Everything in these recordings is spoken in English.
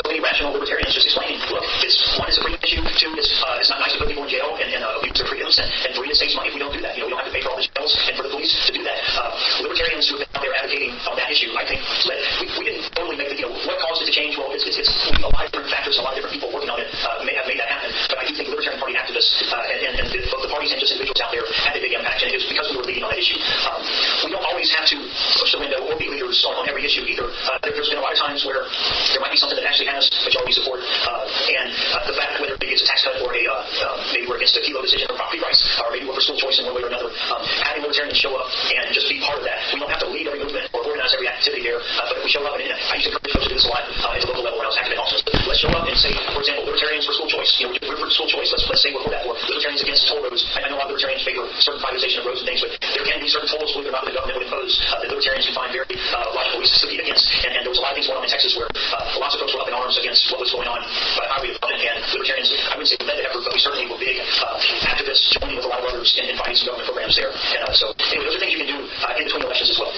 so many rational libertarians just explaining, look, one, it's a freedom issue. Two, it's not nice to put people in jail and abuse their freedoms. And three, it saves money if we don't do that. We don't have to pay for all the jails and for the police to do that. Libertarians who have been out there advocating on that issue, I think, we didn't totally make what caused it to change. Well, it's a lot of different factors, a lot of different people working on it may have made that happen. But I do think Libertarian Party activists and both the parties and just individuals out there had a big impact, and it was because we were leading on that issue. We don't always have to push the window or be leaders on every issue either. There's been a lot of times where there might be something that actually has majority support, and the fact whether it's a tax cut or maybe we're against a kilo decision or property rights, or maybe we're for school choice in one way or another, having libertarians show up and just be part of that. We don't have to lead every movement or organize every activity there, but if we show up, and I used to encourage folks to do this a lot at the local level when I was active in Austin. Let's show up and say, for example, libertarians for school choice. We're for school choice. Let's say we're for that. Or libertarians against toll roads. I know a lot of libertarians favor certain privatization of roads and things, but there can be certain tolls, believe it or not, that the government would impose that libertarians can find very logical reasons to be against. And there was a lot of things going on in Texas where lots of folks were up in arms against what was going on by highway development, and libertarians, I wouldn't say we led the effort, but we certainly were big activists joining with a lot of others in fighting some government programs there. And so anyway, those are things you can do in between elections as well.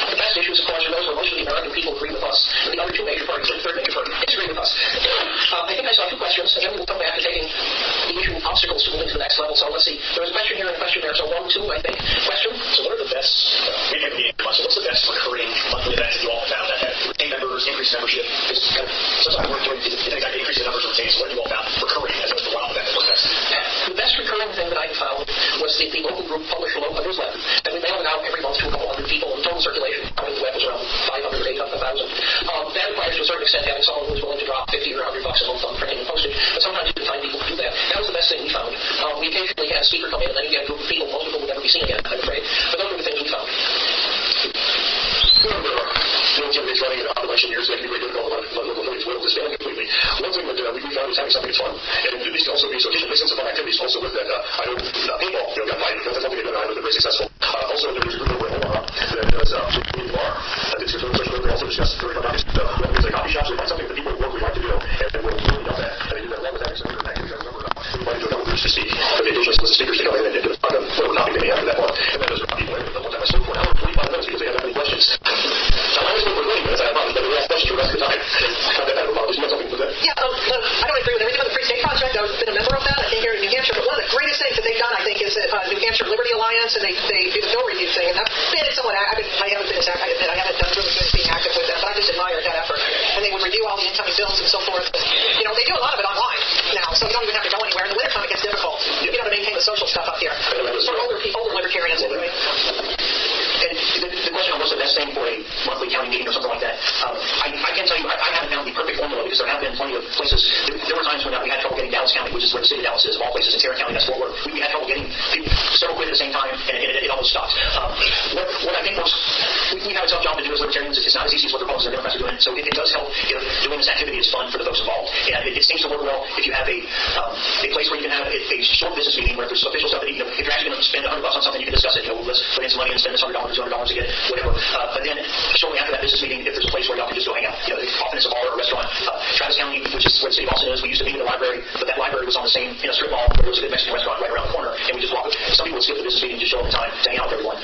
The best issues, of course, are those where most of the American people agree with us, and the other two major parties, the third major party, disagree with us. I think I saw two questions, and then we'll come back to taking the issue of obstacles to moving to the next level. So let's see. There was a question here and a question there. So 1, 2, I think. Question? So what are the best, what's the best recurring monthly events that you all have found that have retained members, increased membership? Because sometimes we're doing things like increase the numbers of retained. So what have you all found recurring as opposed to one-off events? What's best? The best recurring thing that I found was the local group published a local newsletter, and we mailed it out every month to a couple hundred people in total circulation. On the web was around 500 or 800,000. That requires to a certain extent having someone who's willing to drop $50 or $100 a month on printing and postage, but sometimes you can find people who do that. That was the best thing we found. We occasionally had a speaker come in, and then you get a group of people, most of whom would never be seen again, I'm afraid. But those were the things we found. Candidates running in opposition years that can be very difficult. A lot of local communities will disband completely. One thing that we found is having something that's fun, and it needs to also be so occasionally sense of fun activities. Also with that, I know paintball, got fighting. That's something they've done. I know they're very successful. Also, there was a group over in Omaha that does community bar. That's social group. They also discuss very fun activities. Things like coffee shops. They find something that people at work would like to do, and we'll really help that. And they do that along with having some different activities. I remember we wanted to a couple groups to speak, but they occasionally solicit speakers to come in and do a topic they may have for that one. And then there's people in the one time I spoke for an hour and 45 minutes because they had that many questions. So I always look for 20 minutes. I have but we ask questions for the rest of the time. Not that I don't know. Did you have something with that? Yeah, I don't agree with everything on the Free State Project. I've been a member of that. I think here in New Hampshire. But one of the greatest things that they've done, I think, is that New Hampshire Liberty Alliance, and they do the bill review thing. And I've been somewhat. I haven't been as active. I haven't done really good being active with them, but I just admired that effort. And they would review all the incoming bills and so forth. But, they do a lot of it online now, so you don't even have to go anywhere. In the wintertime, it gets difficult. To maintain the social stuff up here. For older people, older libertarians, anyway. And the question on what's the best thing for a monthly county meeting or something like that, I can tell you, I haven't found the perfect formula because there have been plenty of places. There were times when we had trouble getting Dallas County, which is where the city of Dallas is, of all places in Tarrant County, that's Fort Worth. We had trouble getting people several quit at the same time, and it almost stopped. What I think we have a tough job to do as libertarians. It's not as easy as what the Republicans and Democrats are doing. So it does help if doing this activity is fun for the folks involved. And it seems to work well if you have a place where you can have a short business meeting where there's official stuff that if you're actually going to spend $100 on something, you can discuss it. Let's put in some money and spend this $100, $200 to get it, whatever. But then shortly after that business meeting, if there's a place where y'all can just go hang out, often it's a bar or a restaurant. Travis County, which is where the city of Austin is, we used to meet in the library, but that library was on the same strip mall where there was a good Mexican restaurant right around the corner, and we just walked. Some people would skip the business meeting and just show up in time to hang out with everyone.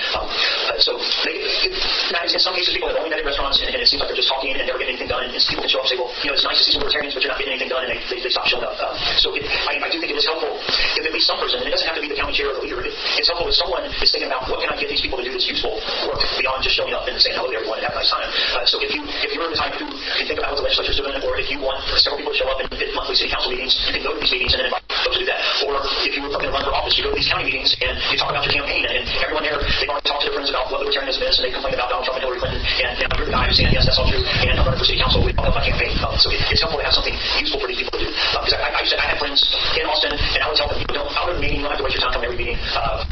So in some cases, people have only met at restaurants, and it seems like they're just talking and never getting anything done. And people can show up and say, well, it's nice to see some libertarians, but you're not getting anything done, and they stop showing up. So I do think it is helpful if at least some person, and it doesn't have to be the county chair or the leader, it's helpful if someone is thinking about what can I get these people to do this useful work beyond just showing up and saying hello to everyone and have a nice time. So if you're the type who can think about what the legislature's doing, or if you want several people to show up at monthly city council meetings, you can go to these meetings and then invite folks to do that. Or if you were going to run for office, you go to these county meetings and you talk about your campaign, and everyone there, they've already talked to their friends about what libertarianism is, and they complain about Donald Trump and Hillary Clinton, and you're the guy who's saying, yes, that's all true, and I'm running for city council with my campaign. So it's helpful to have something useful for these people to do. Because I have friends in Austin, and I would tell them, I'll go to the meeting, you don't have to waste your time coming to every meeting.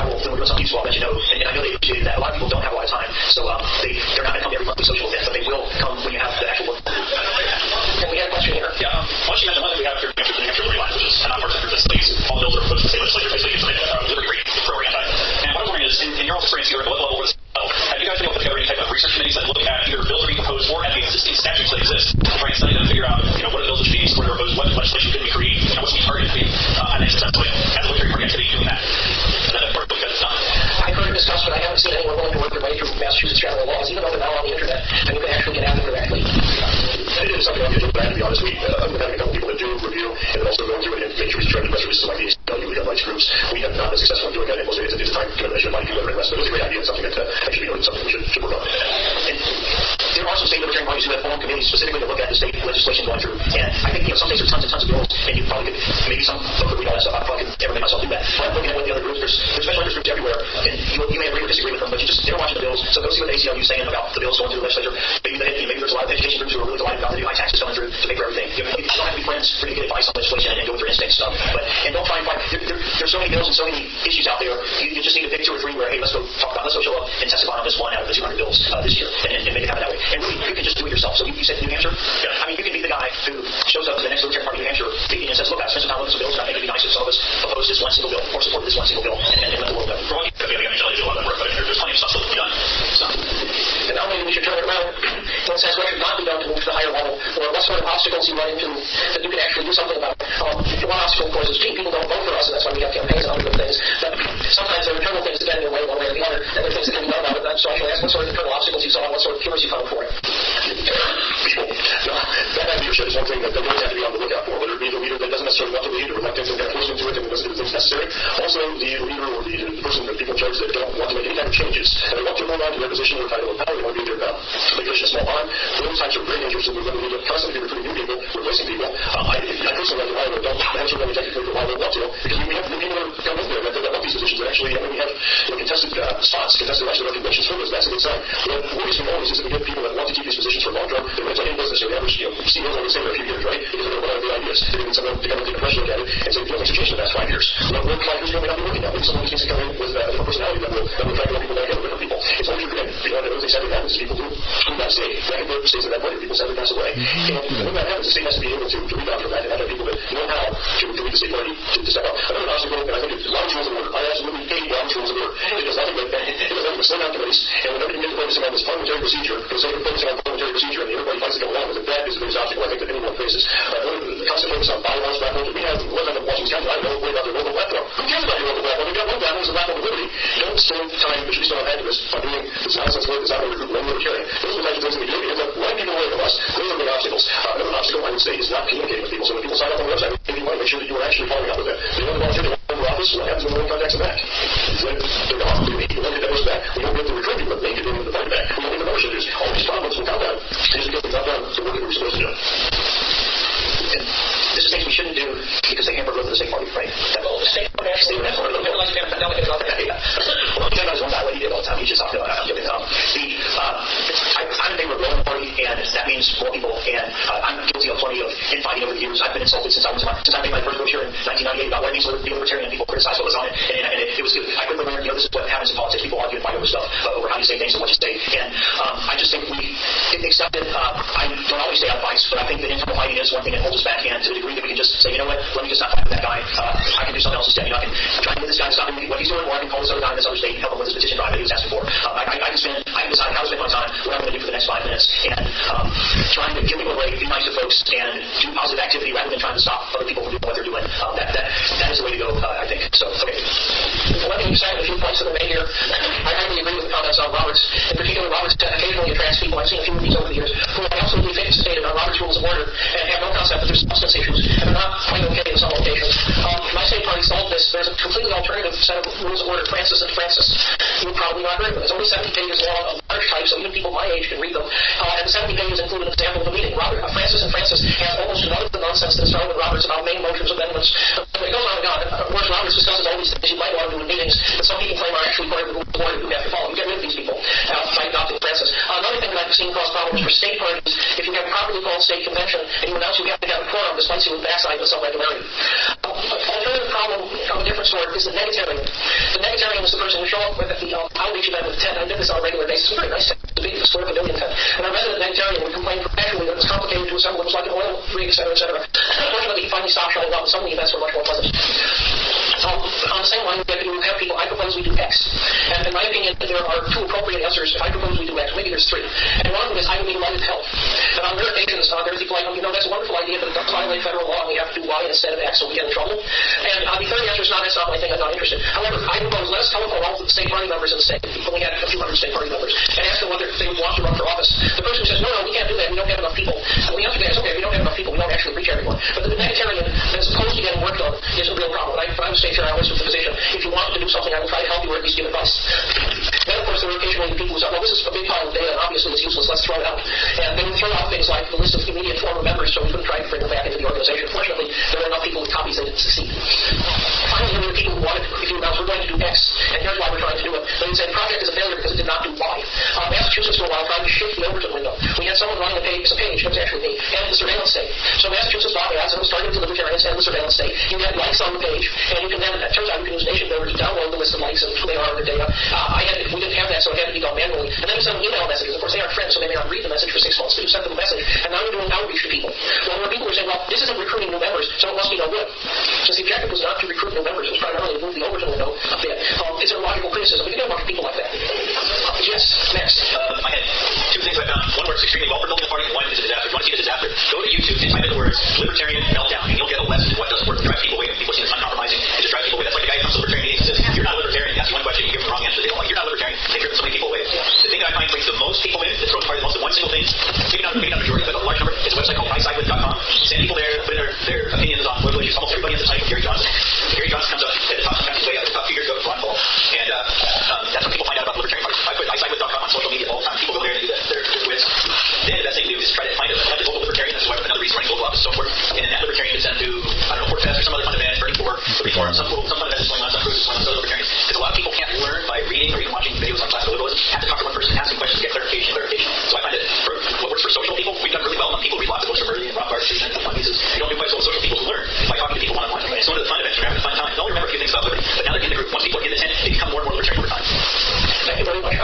When we're doing something useful, I'll let you know. And I know they appreciate that. A lot of people don't have a lot of time, so they're not going to come to every monthly social event, but they will come when you have the actual work. And we had a question here. Yeah. Why don't you mention one thing we have here in New Hampshire Liberty Alliance, which is an nonpartisan group that studies all the bills that are pushed to the state legislature, basically to make liberty rate pro or anti. And what I'm wondering is, in your own experience here, at what level was have you guys been able to put together any type of research committees that look at either bills being proposed or at the existing statutes that exist to try and study them honest, we, other than having a couple people that do review and then also going through it and make sure we try to press releases like these, we have rights groups, we have not been successful in doing that, and mostly it's a time commitment issue, money people that are invested. But it's a great idea and something that actually something we should work on. And there are some state libertarian parties who have formed committees specifically to look at the state legislation going through. And I think, some states are tons and tons of bills, and you probably could, maybe some folks would read all that stuff. I probably could never make myself do that. But looking at what the other groups, there's special interest groups everywhere, and you may agree or disagree with them, but they're watching the bills. So go see what the ACLU is saying about the bills going through the legislature. Maybe there's a lot of education groups who are really delighted about the new high taxes coming through to pay for everything. You don't have to be friends for you to get advice on legislation and go with your instincts. And don't try and fight. There's so many bills and so many issues out there. You just need to pick 2 or 3 where, hey, let's go show up and testify on this one out of the 200 bills this year and make it happen that way. And really, you can just do it yourself. So you said New Hampshire? Yeah. I mean, you can be the guy who shows up to the next Libertarian Party of New Hampshire meeting and says, look, I spent some time looking at some bills, and I think it would be nice if some of us oppose this one single bill or support this one single bill and let the world know. There's plenty of stuff still to be done. And now maybe we should turn it around in a sense what should not be done to move to the higher level, or what sort of obstacles you run into that you can actually do something about. One obstacle, of course, is people don't vote for us, and that's why we have campaigns and other good things. But sometimes there are internal things that get in your way one way or the other, and there are things that can be done about it. So I should ask what sort of internal obstacles you saw and what sort of cures you found for it. People. No, bad leadership is one thing that they always have to be on the lookout for, whether it be the leader that doesn't necessarily want to lead or reluctant and kind of forced into it and doesn't do the things necessary. Also, the leader or the person, the people in charge that don't want to make any kind of changes, and they want to hold on to their position or title of power, they want to be there like a small arm. Those types are very dangerous, and we're going to need to constantly be recruiting new people, replacing people. I personally like Iowa, don't answer them exactly for Iowa want to, because we have new people that come in there that want these positions, that actually, we have contested spots, contested elections, or conventions for those. That's a good sign. What worries me always is that we get people that want to keep these positions for long term, they're going to take any business, or the average CEOs only stay there a few years, right? Because they don't have good ideas. They need someone to come and take a fresh look at it and say, things have changed in the past 5 years. What 5 years ago may not be working now. Maybe someone just needs to come in with a different personality that will attract more people that get different people. It's always good. Everything sadly happens is people do that state. That stays in that way. People sadly pass away. And when that happens, the state has to be able to rebound from that and have people that know how to lead the state party to step up. Another obstacle, and I think Robert's Rules of Order. I absolutely hate Robert's Rules of Order. It does nothing but slow down committees. And whenever you get focusing on this parliamentary procedure, for the sake of focusing on parliamentary procedure, and everybody fights to go along with it, that is the biggest obstacle I think that anyone faces. The constant focus on bylaws, platforms. We have one of Washington County. I don't worry about their local platform. Who cares about your local platform? We've got one platform, it's the platform of liberty. Don't spend time, which we still have activists, on doing this nonsense work that's not going to recruit one libertarian. Those are the types of things that we do. It ends up running people away from us. Those are the big obstacles. Another obstacle, I would say, is not communicating with people. So when people sign up on the website, you want to make sure that you are actually following up with them. They want to volunteer, they want to go to office, what happens when no one contacts them back? They're gone. We don't get that person back. We don't get to recruit people that make it into the party back. We don't get the membership dues. All these problems will come down. These are getting not done the work that we're supposed to do. And this is things we shouldn't do because they hamper growth of the state party, right? The state party actually Well, he did on his own that way. He did all the time. He just talked about I'm in favor of growing the party, and that means more people. And I'm guilty of plenty of infighting over the years. I've been insulted since I made my first brochure in 1998 about what it means to be libertarian, and people criticized what was on it. And it was good. I quickly learned, this is what happens in politics. People argue and fight over stuff, over how you say things and what you say. And I just think we accepted. I don't always stay on fights, but I think that internal fighting is one thing that holds us back. And to the degree that we can just say, you know what, let me just not fight with that guy. I can do something else instead. I can try and get this guy to stop what he's doing, or I can call this other guy in this other state and help him with this petition drive that he was asking for. I can decide how to spend my time, what I'm going to do for the next 5 minutes, and trying to give people a break, be nice to folks, and do positive activity rather than trying to stop other people from doing what they're doing. That is the way to go, I think. So, okay. One thing you said, a few points that are made here, I really agree with the comments on Roberts. In particular, Roberts occasionally attracts people. I've seen a few of these over the years who are absolutely fixated on Robert's Rules of Order and have no concept that there's substance issues and are not quite okay in some locations. My state party solved this. There's a completely alternative set of Rules of Order, Francis and Francis. You would probably not heard of them. It's only 70 pages long, of large type, so even people my age can read them. And the 70 pages include an example of the meeting. Francis and Francis has almost none of the nonsense that started with Roberts about main motions, amendments. It goes on and on. Of course, Roberts discusses all these things you might want to do in meetings that some people claim are actually part of the Rules of Order you have to follow. You get rid of these people by adopting Francis. Another thing that I've seen cause problems for state parties, if you have a properly called state convention and you announce you have to have a quorum, despite seeing backside with some regularity. Alternative problem of a different sort is the negatarian. The negatarian is the person who show up with the outreach event with a tent. I did this on a regular basis. It's a very nice tent. It's a big square pavilion tent. And our resident negatarian would complain perpetually that it was complicated to assemble. It was like an oil rig, etc., etc. Fortunately, he finally stopped showing up, and some of the events were much more pleasant. On the same line, we have people, I propose we do X. And in my opinion, there are 2 appropriate answers. I propose we do X. Maybe there's 3. And one of them is I would need light of health. And on rare occasions, there's people like, that's a wonderful idea, but it does violate federal law, and we have to do Y instead of X, so we get in trouble. And the third answer is that's not my thing, I'm not interested. However, I propose let us telephone all the state party members in the state. We only had a few hundred state party members, and ask them whether they would want to run for office. The person who says, no, we can't do that, we don't have enough people. And the answer to that is, okay, we don't have enough people, we don't actually reach everyone. But the humanitarian that is opposed to getting work done is a real problem. When I was state chair, I always took the position, if you want to do something, I will try to help you or at least give advice. Then, of course, there were occasionally people who said, well, this is a big pile of data, and obviously it's useless, let's throw it out. And they would throw out things like the list of immediate former members, so we couldn't try to bring them back into the organization. Fortunately, there were enough people with copies that didn't succeed. Finally, there were people who wanted, if you announce, we're going to do X, and here's why we're trying to do it. They would say the project is a failure because it did not do Y. Massachusetts, for a while, tried to shift the Overton window. We had someone running a page, it was actually me, and the surveillance state. So Massachusetts bought ads, and it was starting with the libertarians and the surveillance state. You had likes on the page, and you can then, it turns out, you can use Nation Builder to download the list of likes and who they are in the data. We didn't have that, so it had to be done manually. And then we sent email messages. Of course, they aren't friends, so they may not read the message for 6 months, but you sent them a message, and now you're doing outreach to people. Well, there were people who were saying, well, this isn't recruiting new members, so it must be no good. So the objective was not to recruit new members, it was primarily to move the Overton window a bit. Is there a logical criticism? We can get a bunch of people like that. Yes, next. I had 2 things I found. One works extremely well for building a party, and one is a disaster. If you want to see the disaster, go to YouTube and type in the words libertarian meltdown, and you'll get a lesson in what doesn't work to drive people away. People see this uncompromising, it just drives people away. That's like the guy who comes to libertarian meetings and says, you're not a libertarian. You ask one question, you give them the wrong answer. They don't like, you're not a libertarian. They've driven so many people away. The thing that I find brings the most people in, that throws party the most, one single thing, maybe not a majority, but a large number, is a website called isidewith.com. Send people there, put in their opinions on political issues. Almost everybody has a site with Gary Johnson. Gary Johnson comes up at the top, sometimes he's way up at the top 2 years ago with Ron Paul. And that's when people find out about the libertarian party. I put isidewith.com on social media all the time. People go there and do their quiz. Then the best thing to do is try to find a local libertarian. That's why another reason running local office and so forth. And then that libertarian gets sent to, I don't know, Fort Fest or some other fun event, Burning for Reform, some fun event that's going on, some cruises going on, some other libertarians. Because a lot of people can't learn by reading or even watching videos on classical liberalism. Have to talk to one person, ask them questions, get clarification. So I find that what works for social people, we've done really well when people read lots of books from Murray and Rothbard and fun pieces. You don't do quite so well with social people who learn by talking to people one-on-one. It's one of the fun events. We're having a fun time. They only remember a few things about liberty, but now they're in the group. Once people are in the tent, they become more and more libertarian over time. Thank you very much.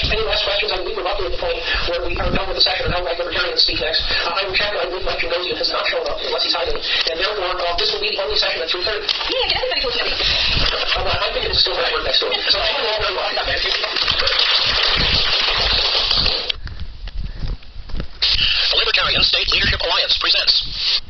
Any last questions? I believe we're roughly at the point where we are done with the session, and I would like libertarians to speak next. I will check. I believe Mike Jangosian has not shown up unless he's hiding, and therefore this will be the only session at 3:30. Yeah, get everybody to attend. I think it's still right next to it. So thank you all very much. The Libertarian State Leadership Alliance presents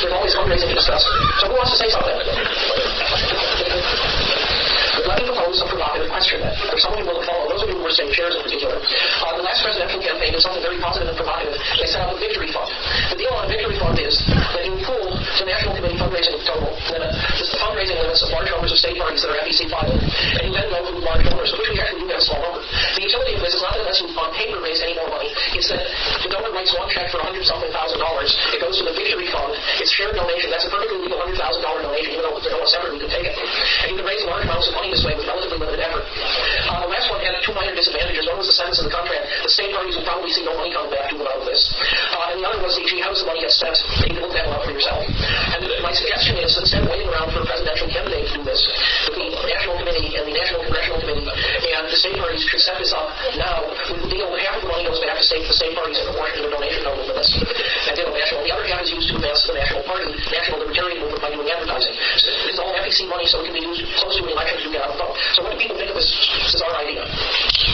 There's always fundraising to discuss. So who wants to say something? Let me propose a provocative question then. There's someone who will follow. Those of you who were saying chairs in particular. The last presidential campaign did something very positive and provocative. They set up a victory fund. The deal on a victory fund is that you pool the National Committee fundraising total limit. This is the fundraising limits of large numbers of state parties that are FEC filed. And you then go through large numbers, of which we actually do have a small number. The utility of this is not that unless you on paper raise any more money. It's that the donor writes one check for $100-something thousand. It goes to the victory fund. It's shared donation. That's a perfectly legal $100,000 donation, even though they're separate, we can take it. And you can raise large amounts of money this way with relatively limited effort. The last one had 2 minor disadvantages. One was the sentence in the contract. The state parties will probably see no money coming back to them out of this. And the other was, gee, how does the money get spent? You can look that one up for yourself. And my suggestion is, instead of waiting around for a presidential candidate to do this, the National Committee and the National Congressional Committee and the state parties should set this up now. We will deal with half of the money goes back to the state parties in proportion to their donation total limits. And national. The other half is used to advance the national party, national libertarian movement by doing advertising. So this is all FEC money, so it can be used close to an election to get out of the vote. So what do people think of this? This is our idea.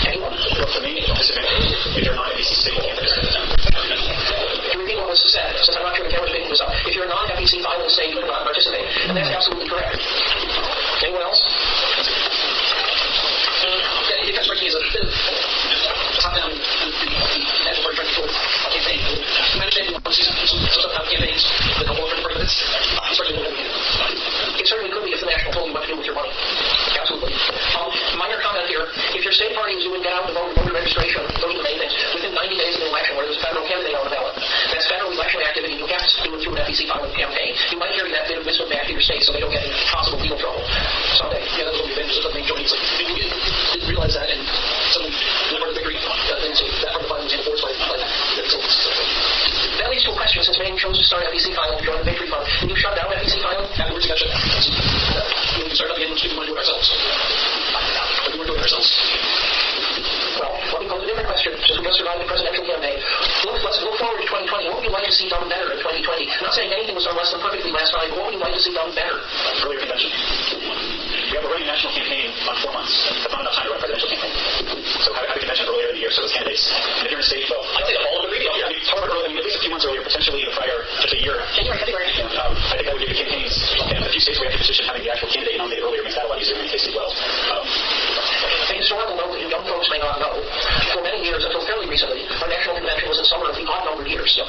Anyone? Well, for me, disadvantage if you're not FEC state candidates. To repeat what was said, since I'm not sure the camera's picking this up, if you're a non-FEC filing state, you cannot participate. And that's absolutely correct. Anyone else? It kind of strikes me as a bit of top-down national party trying to forward a campaign. You understand you want to see some campaigns that help over the party, but it's starting to It certainly could be if the national told you what to do with your money. Absolutely. Minor comment here. If your state party is doing get out the voter registration, those are the main things, within 90 days of the election where there's a federal candidate on the ballot, that's federal election activity. You have to do it through an FEC filing campaign. You might carry that bit of wisdom back to your state so they don't get in possible legal trouble someday. Yeah, that's what we've been just something joining. It's like people didn't realize that, and suddenly the part of the victory, then so that part of the filing was enforced by that leads to a question, since Maine chose to start FEC filing to join the Victory Fund. Did you shut down FEC filing? Afterwards, we got shut down. We can start up again once we want to do it ourselves. But we weren't doing it ourselves. Well, let me pose a different question, since we just survived the presidential campaign. Let's look forward to 2020. What would you like to see done better in 2020? I'm not saying anything was done less than perfectly last time, but what would you like to see done better? Earlier convention. We have a running national campaign on 4 months. That's not enough time to run a presidential campaign. So have a convention earlier in the year so those candidates, and if you're in a state, well, I'd say all of the radio. Yeah, at least a few months earlier, potentially even prior, just a year. January, February. I think that would give you campaigns. And a few states where you have to petition having the actual candidate nominated earlier makes that a lot easier in many cases as well. A historical note that you young folks may not know. For many years, until fairly recently, our national convention was in summer of the odd-numbered years. Yep.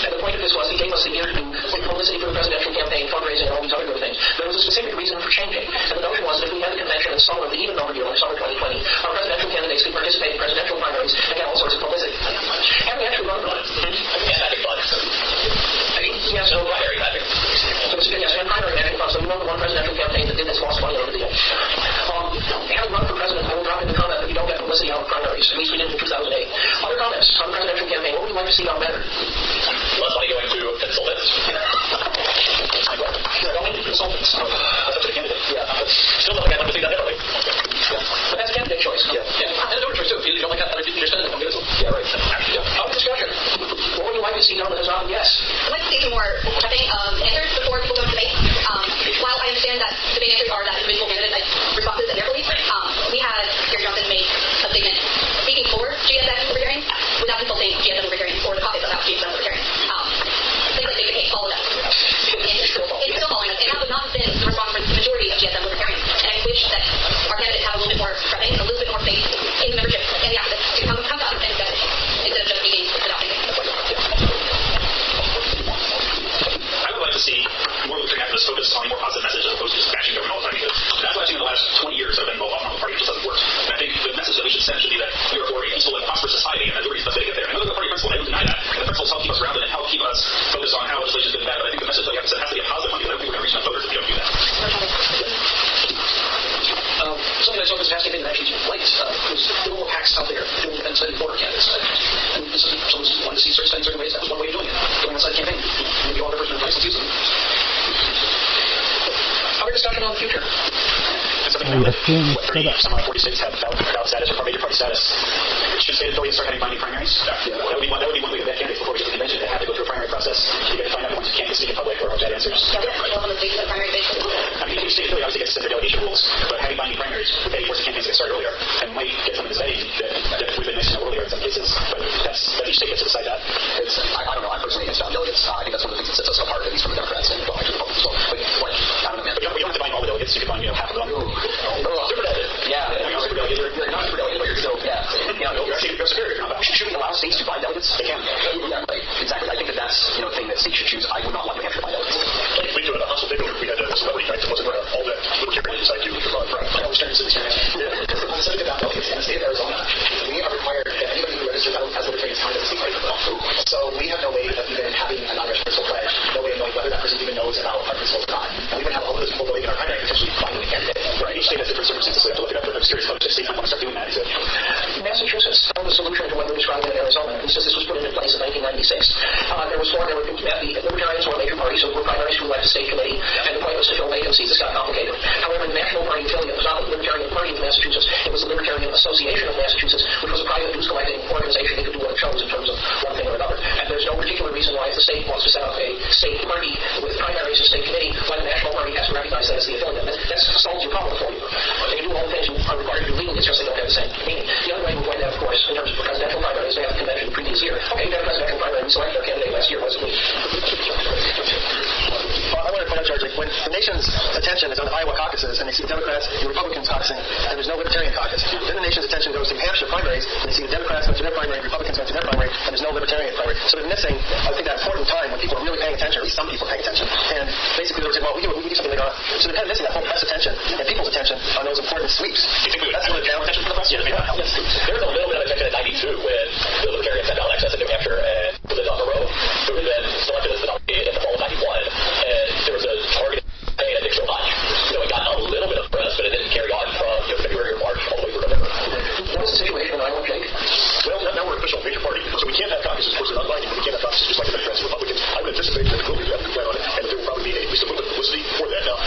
And the point of this was, it gave us the year to do publicity for the presidential campaign, fundraising, and all these other good things. There was a specific reason for changing. And the notion was that if we had the convention in summer of the even-numbered year, like summer 2020, our presidential candidates could participate in presidential primaries and get all sorts of publicity. And we actually run them. Yeah, that'd be fun. Yes, no primary, Patrick. Yes, and primary national funds. So we know the one presidential campaign that did this lost money over the deal. Having run for president, I will drop in the comment that you don't get publicity on primaries. At least we did in 2008. Other comments on the presidential campaign. What would you like to see done better? Less money going to consultants. Going to consultants. That's up to the candidate. Yeah, but still nothing I'd like to see done differently. But that's candidate choice. Yeah. And no choice too. If you don't like that, you're spending it. Don't give it to them. Yeah, right. Discussion. What would you like to see done that has not been yes? I'd like to see some more prepping answers before people go to debate. While I understand that debate answers are that individual candidate responses and therefore we had Gary Johnson make a statement speaking for GSM libertarians without consulting GSM libertarians or the caucus about GSM libertarians. Things like they follow that. It's still following us. And that would not have been the response for the majority of GSM libertarians. And I wish that our candidates have a little bit more prepping, a little bit more faith in the membership and the activists to come to us and discuss it instead of just being adopting it. I would like to see more libertarian activists focus on a more positive message as opposed to just bashing government all the time, because that's what I've seen in the last 20 years that I've been involved in the party. It just doesn't work. And I think the message that we should send should be that we are for a peaceful and prosperous society, and that liberty is the best way to get there. I know there's a party principle, and I don't deny that. And the principles help keep us grounded and help keep us focused on how legislation is good and bad, but I think the message that we have to send has to be a positive one, because I don't think we're going to reach enough voters if we don't do that. Something I saw this past campaign that actually liked was there were more PACs out there doing independent border candidates. And someone wanted to see certain studies certain ways. That was one way of doing it. Going outside the campaign. Maybe all the person advice, let's use them. Other discussion on the future. Some of 40 states have ballot status or major party status. Should states go start having binding primaries? Yeah. That would be one way to vet candidates before we get to the convention. They have to go through a primary process. You got to find out ones who can't speak in public or have bad answers. Primary basis. I mean, each state obviously gets to set their delegation rules, but having binding primaries would force the campaigns to get started earlier and might get some of this vetting that we've been missing earlier in some cases. But that each state gets to decide that. I don't know. I'm personally against delegates. I think that's one of the things that sets us apart, at least from the Democrats and well, actually the Republicans as well. But I don't know, man. But you don't have to bind all the delegates. You can bind half of them. Super delegate. Yeah. Super delegate. You're not super delegate, but you're still, yeah. You're superior. Should we allow states to bind delegates? They can. Yeah, right. Exactly. I think that's a thing that states should choose. I would not want New Hampshire to bind delegates. We do it at the hospital takeover. We had disability rights. It wasn't all that libertarian inside you. I was trying to sit here. On the subject of delegates, in the state of Arizona, we are required that anybody who registers as libertarian is counted as a state party. So we have no way of even having a non-registered principal pledge, no way of knowing whether that person even knows about our principles or not. And we would have all of those people voting in our primary potentially finding the candidate. Right. Each state has different circumstances, so we have to look it up. But I'm curious about if states might want to start doing that. Massachusetts found a solution to what we're describing in Arizona. And since this was put into place in 1996, the Libertarians were a major party, so we're primaries to elect a state committee, and the point was to fill vacancies. This got complicated. However, the National Party affiliate was not the Libertarian Party of Massachusetts, it was the Libertarian Association of Massachusetts, which was a private dues collecting organization that could do what it chose in terms of one thing or another. And there's no particular reason why if the state wants to set up a state party with primaries and state committee, why the National Party has to recognize that as the affiliate. That solves your problem for you. They can do all the things you are required to do legally, it's just they don't have the same meaning. The other way to avoid that, of course, in terms of presidential primaries, they have a convention the previous year. Okay, you got a presidential primary, we selected our candidate last year, was it? attention is on the Iowa caucuses, and they see the Democrats and Republicans caucusing, and there's no Libertarian caucus. Then the nation's attention goes to New Hampshire primaries, and they see the Democrats going to their primary, Republicans going to their primary, and there's no Libertarian primary. So they're missing, I think, that important time when people are really paying attention, or at least some people are paying attention. And basically they were saying, well, we can do something later on. So they're kind of missing that whole press attention and people's attention on those important sweeps. Do you think we would have Libertarian attention from the press? Yes. There was a little bit of attention in 92 when the Libertarians had ballot access in New Hampshire and was Don Moreau, who had been selected as the nominee in the fall of 91. And there was a targeted campaign at Dick Lodge. It got a little bit of press, but it didn't carry on from February or March all the way through November. What was the situation in Iowa, Jake? Well, now we're an official major party, so we can't have caucuses. Of course, they're not binding, but we can't have caucuses just like the Democrats and Republicans. I would anticipate that there will be plan on it, and there will probably be at least a little bit of publicity for that. Now,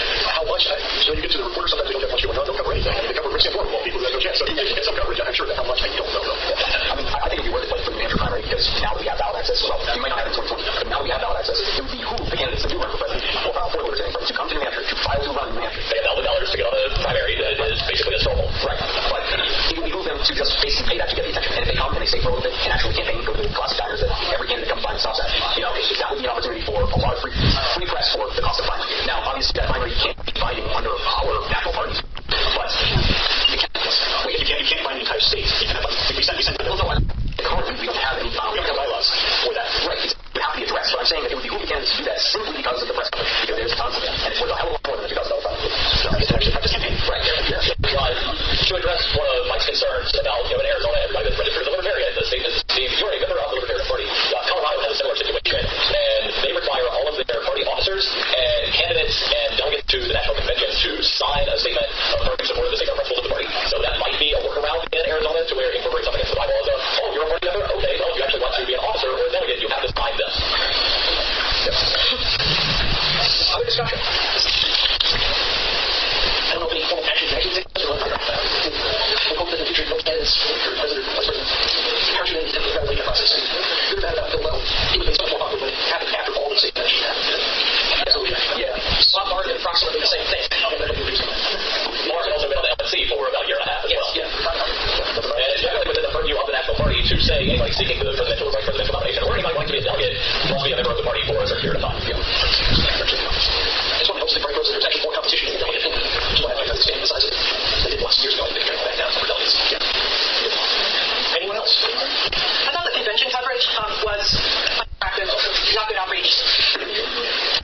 how much? You get to the reporters, sometimes they don't have much going on, don't cover anything. They cover Rick Santorum, well, people who have no chance. So get some coverage. I'm sure that how much, I don't know, though. I mean, I think it would be worth it for the New Hampshire primary because now that we have ballot access, well, we might not have it in 2020, but now that we have ballot access, it would behoove the candidates that do run for president for the Libertarian Party to come to New Hampshire, to file to run in New Hampshire. They have $1,000 to get on the primary. It is basically a straw poll. Right. But it would behoove them to just basically pay that to get the attention. And if they come and they stay for a little bit and actually campaign, go to the classic diners that every candidate comes by and stops at, that would be an opportunity for a lot of free press for the cost of primary. Now, obviously, that primary can't be binding under our national parties, but you can't bind the entire state. You can have, we sent currently we don't have any bylaws for that. Right. It would have to be addressed. But I'm saying that it would behoove the candidates to do that simply because of the press coverage, because there's tons of them, and it's worth a hell of a lot more than the $2,000 fund. It's actually practice campaign. Right. To address one of Mike's concerns about, in Arizona, everybody that's registered as a Libertarian, the state is, if you're a member of the Libertarian Party, Colorado has a similar situation, and they require all of their party officers and candidates and delegates to the national convention to sign a statement affirming support of the statement principles of the party. So that might be a workaround in Arizona to where incorporate something into the bylaws of, oh, you're a party member? Okay, well, if you actually want to be an officer or a delegate, you have to sign this. Other discussion? I don't know if any formal action takes place. We hope that in the future no candidates for president, vice president, parachute in the evaluation process. Good or bad about Bill Level, it would be so much more popular when it happened after all the state mentioned that. Absolutely. Yeah. Swap argued approximately the same thing. Mark has also been on the LNC for about a year and a half as well. Yeah. And it's generally within the purview of the National Party to say anybody seeking the presidential or vice presidential nomination or anybody wanting to be a delegate must be a member of the party for a certain period of time. Yeah. I just want to hope the party goes there's actually more competition in the delegate thing. Which is why I like to expand the size of it. They did last years ago. They've turned back down for delegates. Yeah. Anyone else? I thought the convention coverage was unattractive, not good outreach.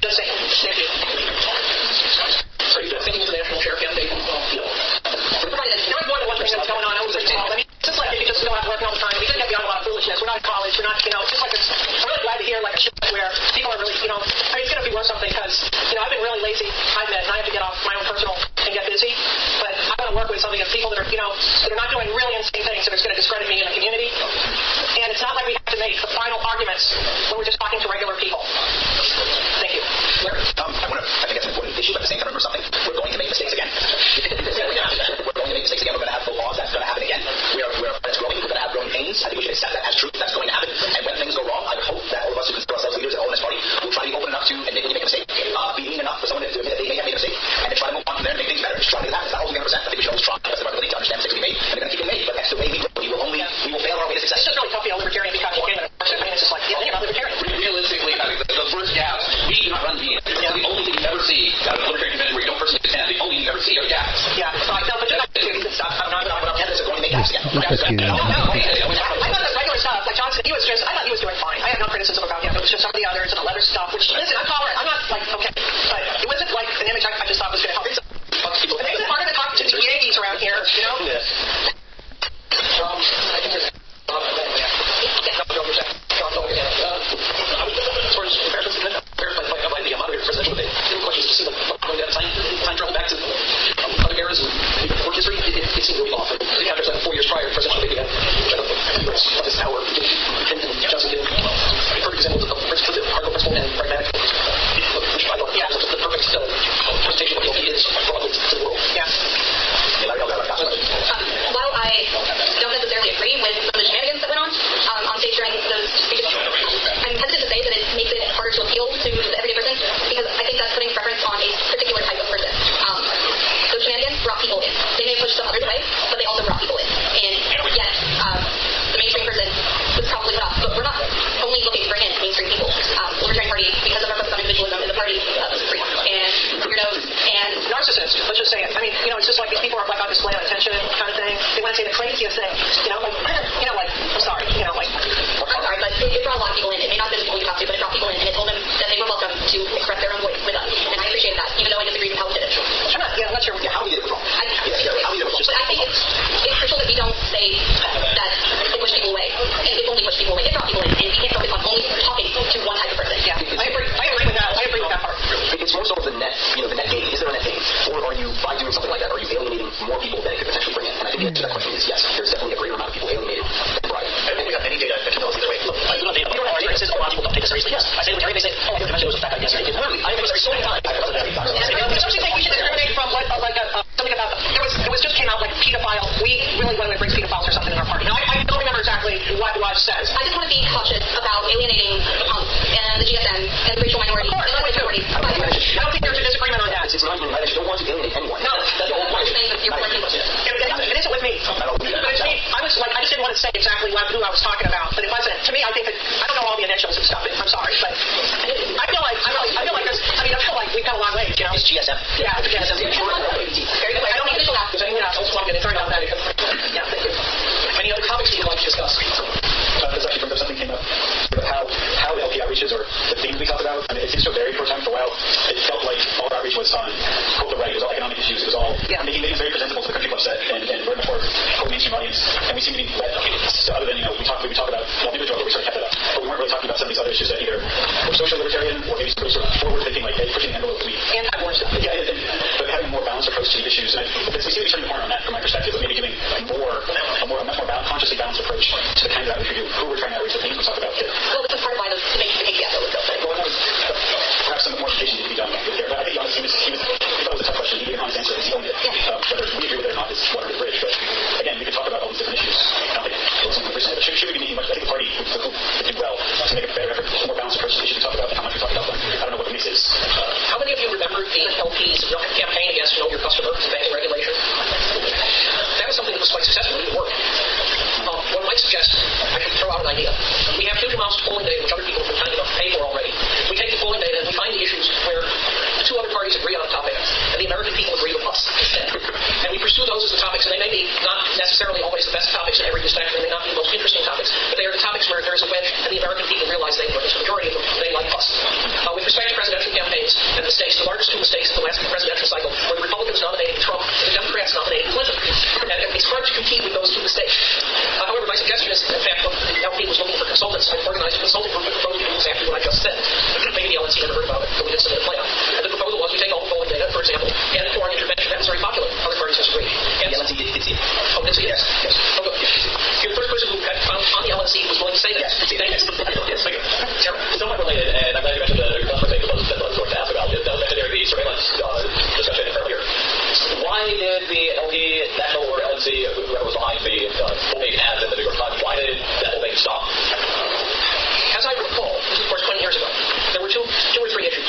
Just saying. Thank you. So you're thinking of the national chair candidate? There was more than one thing that's going on. I was just I mean, it's just like if you just go out working all the time. We couldn't get beyond a lot of foolishness. We're not in college. We're not, it's just like I'm really glad to hear like a shift where people are really, I mean, it's going to be worth something because, I've been really lazy, I admit, and I have to get off my own personal and get busy. But I want to work with something of people that are, that are not doing really insane things that are going to discredit me in the community. And it's not like we have to make the final arguments when we're just talking to regular people. Thank you. I think that's an important issue, but at the same time, remember something, we're going to make mistakes again. We're going to make mistakes again. We're going to have the laws. That's going to happen again. It's growing. We're going to have growing pains. I think we should accept that as truth. That's going to happen. And when things go wrong, I would hope that all of us who consider ourselves leaders and all in this party will try to be open enough to admit when you make a mistake. Be mean enough for someone to admit that they may have made a mistake, and then try to move on from there and make things better. Just try to make it happen. It's not always 100%. I think we should always try. That's the ability to understand mistakes we made, and they're going to keep being made. But that's the way we grow. We will fail our way to success. It's just really tough to be a libertarian because you can't even I mean, it's just like, you're not libertarian. Realistically, I think the first gaps, we do not run meetings. The only thing you ever see out of a libertarian convention where you don't personally attend, the only thing you ever see are gaps. Yeah, right. No, but you're not I'm not candidates are going to make gaps again. I thought the regular stuff, like Johnson, I thought he was doing fine. I had no criticism about him. It was just some of the others and the letter stuff, which, listen, I'm tolerant. I'm not like, okay. But it wasn't like an image I just thought was going to help. It makes it harder to talk to the Yankees around here, Yeah. I think there's time travel back to other eras and work history, it seemed really off. The after 4 years prior, presidential debate again. the answer to that question is yes. There's definitely a greater amount of people alienated than bright. I don't think we have any data that can tell us either way. Look, I do not data. You don't have data that says, a lot of people don't take it seriously. Yes. I say libertarian, they say, oh, your convention was a fat guy yesterday. Literally, I have been so many times. Some say we should discriminate from what, something about, it was just came out like pedophile. We really want to embrace pedophiles or something in our party. Now, I don't remember exactly what Raj says. I just want to be cautious about alienating punk and the GSM and the racial minority. Of course, I don't think there's a disagreement on that. It's not even, I just don't want to alienate anyone. No, that's the whole point. It isn't with me. But it's me. I just didn't want to say exactly who I was talking about, but it wasn't. To me, I think that, I don't know all the initials and stuff. I'm sorry, but I feel like we've got a long ways, you know? It's GSM. Yeah, it's GSM. I don't need to laugh because I just want to get thrown out that. Yeah, thank you. Any other topics you'd like to discuss? This actually brings up something came up about how LP outreaches or the things we talked about. I mean, it seems to vary for a time. For a while, it felt like all our outreach was on quote the right. It was all economic issues. It was all making things very presentable to the country club set and very much more quote mainstream audience. And we seem to be led other than we talk about individual, but we sort of kept that up. But we weren't really talking about some of these other issues that either were social libertarian or maybe sort of forward thinking, like pushing the envelope. Anti-war stuff. Yeah, but having a more balanced approach to the issues. And we seem to be turning the corner on that from my perspective. But maybe giving a much more consciously balanced approach to the kind of outreach we do. Who we're trying to outreach, the things we talk about. Well, this is part of why the KPF was built. Perhaps some more education needs to be done there. But I think honestly, he thought it was a tough question. He gave an honest answer. He owned it. Whether we agree with it or not is water under the bridge. But again, we could talk about all these different issues. I don't think it's something personal. But should we be making much? I think the party would do well to make a better effort, a more balanced approach to the issues we talk about and how much we talk about them. I don't know what the mix is. How many of you remember the LP's campaign against Know Your Customer banking regulation? That was something that was quite successful. It worked. One might suggest I should throw out an idea. We have huge amounts of polling data which other people have been kind enough to pay for already. We take the polling data and we find the issues where the two other parties agree on a topic and the American people agree with us instead. And we pursue those as the topics, and they may be not necessarily always the best topics in every district, and they may not be the most interesting topics, but they are the topics where there is a wedge and the American people realize the majority of them, they like us. With respect to presidential campaigns and mistakes, the largest two mistakes in the last presidential cycle were the Republicans nominating Trump and the Democrats nominating Clinton. And it's hard to compete with those two mistakes. However, my suggestion is, in fact, the LP was looking for consultants. I organized a consulting group that proposed to do exactly what I just said. Maybe the LNC never heard about it, but we did submit a plan. And the proposal was we take all the polling data, for example, add it to our intervention. That was very popular. Other parties disagree. And The LNC did see it. Oh, did see it? Yes. Oh, good. You're the first person who on the LNC was willing to say that. Yes. Yes. Somewhat related, and I'm glad you mentioned the customer thing that was going to ask about. That was mentioned there, the surveillance discussion earlier. Why did the LP, National or LNC, whoever was behind the full-page ads in the New York Times, why did that whole thing stop? As I recall, this is of course 20 years ago, there were two or three issues.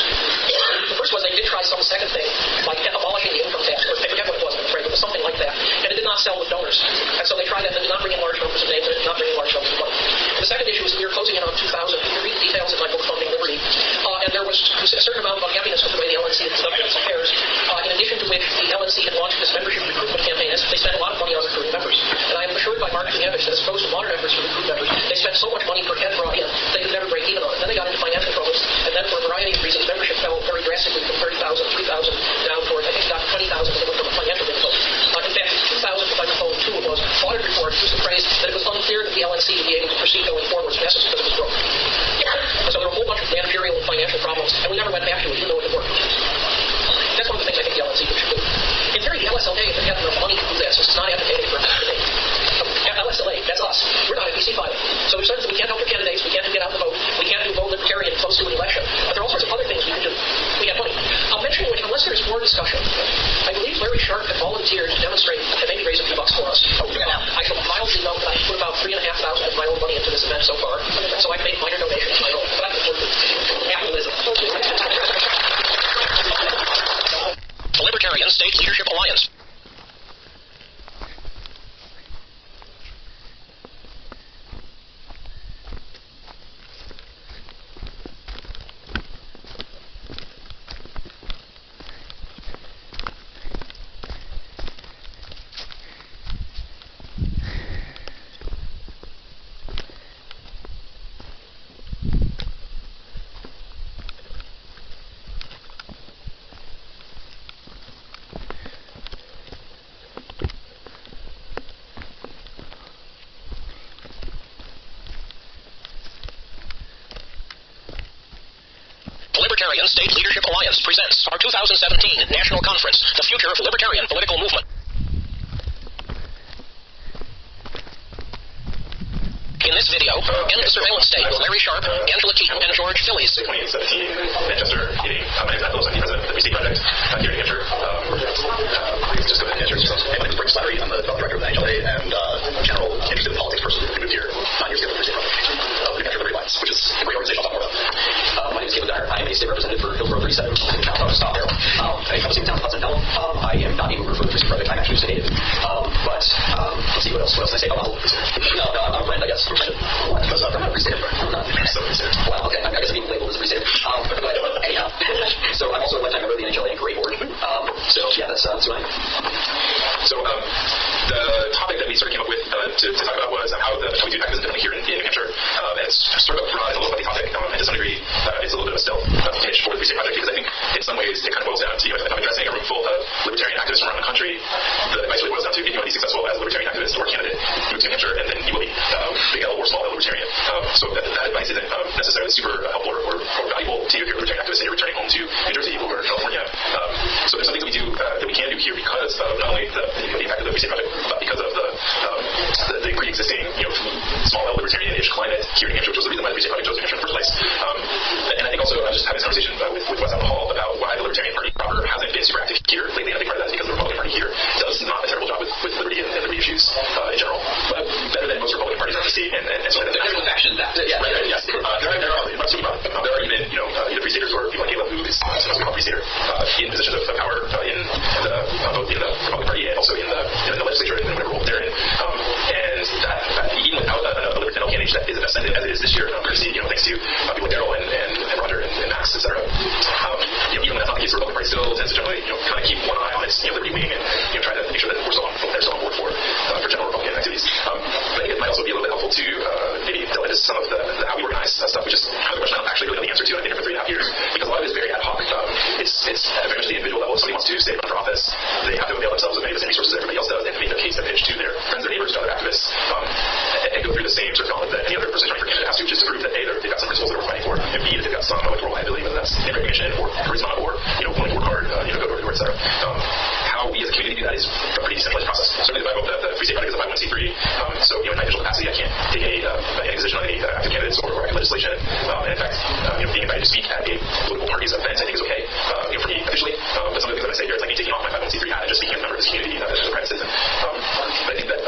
The first was they did try some second thing, like abolishing the income tax, or I forget what it was, I'm afraid, but it was something like that. And it did not sell with donors. And so they tried that, and it did not bring in large numbers of names, and it did not bring in large numbers of money. The second issue was we were closing in on 2000. You can read the details in my book, Funding Liberty. And there was a certain amount of unhappiness with the way the LNC had conducted its affairs, in addition to which the LNC had launched this membership recruitment campaign. They spent a lot of money on recruiting members. And I am assured by Mark Kunevich that as opposed to modern efforts to recruit members, they spent so much money per head brought in, they could never break even on it. Then they got into financial troubles, and then for a variety of reasons, membership fell very drastically from 30,000, 3,000, down toward, I think it got to 20,000, and they went from a financial difficulty. In fact, 2,000, if I recall, two it was, audit report used the phrase that it was unclear that the LNC would be able to proceed going forward as fast because it was broke. And so there were a whole bunch of managerial and financial problems, and we never went back to it, even though it had worked. That's one of the things I think the LNC should do. In theory, the LSLA, if they have enough money to do that, since it's not advocating for a candidate. LSLA, that's us. We're not a PC filing. So we've said that we can't help your candidates, we can't get out the vote, we can't do vote libertarian close to an election. But there are all sorts of other things we can do. We have money. I'll mention which, unless there's more discussion, I believe Larry Sharp had volunteered to demonstrate and maybe raise a few bucks for us. I shall mildly note that I put about $3,500 of my own money into this event so far. So I've made minor donations of my own, but I can afford it. Capitalism. The Libertarian State Leadership Alliance. Libertarian State Leadership Alliance presents our 2017 National Conference, The Future of Libertarian Political Movement. this video in the surveillance state with Larry Sharp, Angela Keaton, and George Phillies. 2017, Manchester, meeting. My name is Matt Phillips. I'm the president of the VC Project here in New Hampshire. Please just go ahead and introduce yourselves. Hey, my name is Brent Slattery. I'm the development director of the NHLA and general interested in politics person who moved here 9 years ago to the VC Project of the New Hampshire Liberty Alliance, which is a great organization I'll talk more about. My name is Caleb Dyer. I am a state representative for Hillsborough 37. I'll stop there. I come to the town of Hudson Pelham. I am not a mover for the VC Project. I'm actually just a native. Let's see, what else can I say? I'm a friend, I guess. That's not from a free state. Wow, okay. I guess I'm being labeled as a free state. But anyhow, so I'm also a lifetime member of the NHLA and Great Board. So yeah, that's who I am. So the topic that we sort of came up with to talk about was how we do activism differently here in New Hampshire. And it's sort of broad, a little bit topic, and to some degree, it's a little bit of a stealth finish for the Free State Project, because I think in some ways it kind of boils down to, if I'm addressing a room full of libertarian activists from around the country, the advice really boils down to, if you want to be successful as a libertarian activist or candidate, move to New Hampshire, and then you will be big L or small L libertarian. So that advice isn't necessarily super helpful or valuable to you if you're a libertarian activist and you're returning home to New Jersey or California. So there's some things that we do that we can do here because of not only the impact of the Free State Project, but because of the pre-existing small L libertarian-ish climate here in New Hampshire, which was the reason why the Free State Project chose New Hampshire in the first place. And I think also I was just having this conversation with Wes out in the hall about why the Libertarian Party proper hasn't been super active here lately, and I think part of that is because the Republican Party here does not a terrible job with liberty and liberty issues in general. Better than most Republican parties I see, and so on. There's a faction that. Yeah, right, yes. There are even, either Free Staters or people like Caleb, who is supposed to be called Free Stater, in positions of power in both in the Republican Party and also in the legislature and whatever role they're in. And that even without a libertarian candidate that is ascendant as it is this year, courtesy, thanks to people like Daryl and Roger and Max, etc. Even when that's not the case, the Republican Party still tends to generally, kind of keep one eye on its liberty wing and try to make sure that they're still on board for general Republican activities. But I think it might also be a little bit helpful to maybe delve into some of the how we organize stuff, which is kind of the question I don't actually really know the answer to, and I've been here for 3.5 years, because a lot of it is very ad hoc. It's very much the individual level. If somebody wants to stay run for office, they have to avail themselves of many of the same resources that everybody else does, and make a case to pitch to their friends, their neighbors, to other activists, and go through the same sort of gauntlet that any other person running for candidate has to, just to prove that A, they've got some principles that we're fighting for, and B, that they've got some electoral liability, whether that's name recognition or charisma or willing to work hard, go door to door, etc. How we as a community do that is a pretty decentralized process. Certainly the Free State Project is a 501c3, so in my official capacity I can't take any position on any active candidates or active legislation. And in fact, being invited to speak at a political party's event I think is okay for me officially. But some of the things that I say here is like me taking off my 501c3 hat and just speaking as a member of this community as a private citizen. But I think that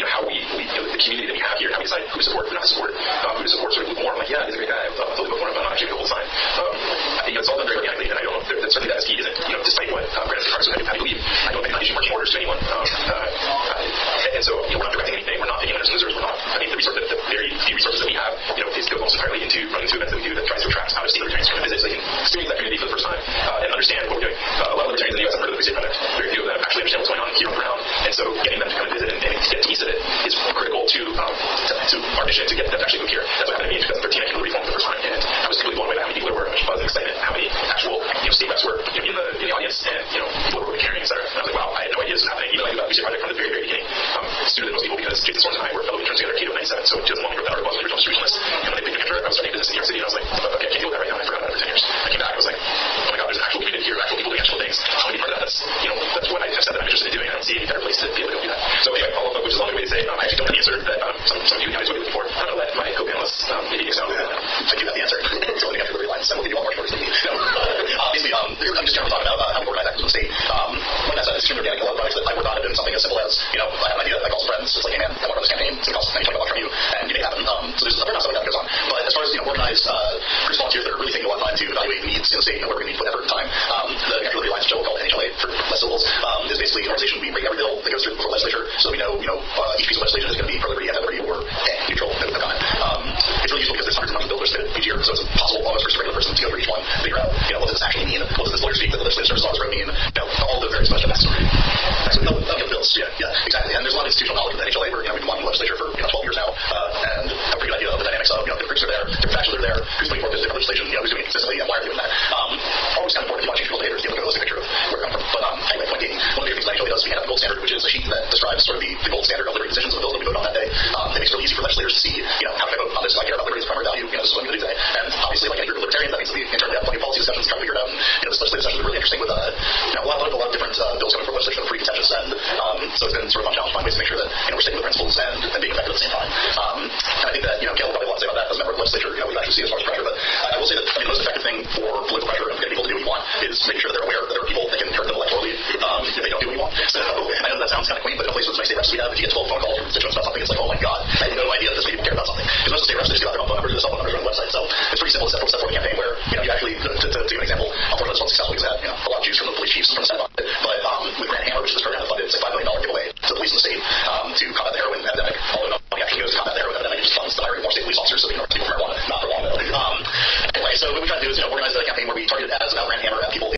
how we the community that we have here, how we decide who to support, who not to support, who to support sort of lukewarm. Like, yeah, he's a great guy. I'll totally vote for him. I'm not actually going to hold the sign. It's all done very organically, and I don't know if certainly that ST isn't, despite what Brandon Carson had to believe, I don't think I'm not issuing marching orders to anyone. And so, we're not directing anything. We're not picking winners and losers. We're not. I mean, the very few resources that we have, is goes almost entirely into running two events that we do that tries to attract out-of-state libertarians to come visit so they can experience that community for the first time and understand what we're doing. A lot of libertarians in the U.S. have heard of the Free State Project. Very few of them actually understand what's going on here on the ground. And so, getting them to come and visit and get a taste of it is critical to our mission to get them to actually move here. That's what happened to me in 2013. I came to Liberty Forum for the first time, and I was completely blown away by how many people there were, how much buzz and excitement, how many actual state reps were in the audience, and people were caring, etc. And I was like, wow, I had no idea this was happening. Even though I knew about the Free State Project from the very, very beginning, sooner than most people, because Jason Sorens and I were fellow interns together at Cato 97, so 2001 we wrote that article on the original distributionalist. And when they picked New Hampshire, I was starting business in New York City, and I was like, okay, I can't deal with that right now. And I forgot about it for 10 years. I came back, I was like, oh my god, there's an actual community here, actual people doing actual things. I want to be part of that. That's what I have said that I'm interested in doing. I don't see any better place to be able to go do that. So anyway, follow up, which is a long way to say, I actually don't have the answer that some of you guys would be looking for. I'm going to let my co-panelists maybe expound on that. I do have the answer. So let me get through the lines, and we'll give you all more stories than me. Obviously, I'm just generally talking about how we organize activism in the state. Like I said, it's extremely organic. A lot of projects that I work on have been something as simple as, I have an idea that I call some friends. It's like, hey man, I want to run this campaign. It's going to cost $20 from you, and you make it happen. So there's a fair amount of stuff like that that goes on. But as far as organized groups of volunteers that are really taking a lot of time to evaluate the needs in the state, where we need to put effort and time, the New Hampshire Liberty Alliance, which we'll call NHLA for less syllables, is basically an organization. We rate every bill that goes through the legislature, so that we know each piece of legislation is going to be pro-liberty, anti-liberty, or neutral, no comment. It's really useful because there's hundreds and hundreds of bills submitted each year, so it's impossible almost for just a regular person to go through each one, figure out what does this actually mean, what does this lawyer speak that the legislative services officer mean, all the various special backstory. Actually, no bills. Yeah, exactly. And there's a lot of institutional knowledge with the NHLA where we've been wanting the legislature for 12 years now, and have a pretty good idea of the dynamics of different groups are there, different factions are there, who's putting forth this different legislation, who's doing it consistently, and why are they doing that. Always kind of important if you want to change people's behaviors, to get a holistic picture of where we're coming from. But anyway, point being, one of the things that NHLA does, we have the gold standard, which is a sheet that describes sort of the gold standard of liberty decisions of the bills that we vote on. thing for political pressure and getting people to do what you want is making sure that they're aware that there are people that can hurt them electorally if they don't do what you want. So I know that sounds kind of quaint, but in a place with as many state reps as we have, if you get 12 phone calls from constituents about something, it's like, oh my God, I had no idea that this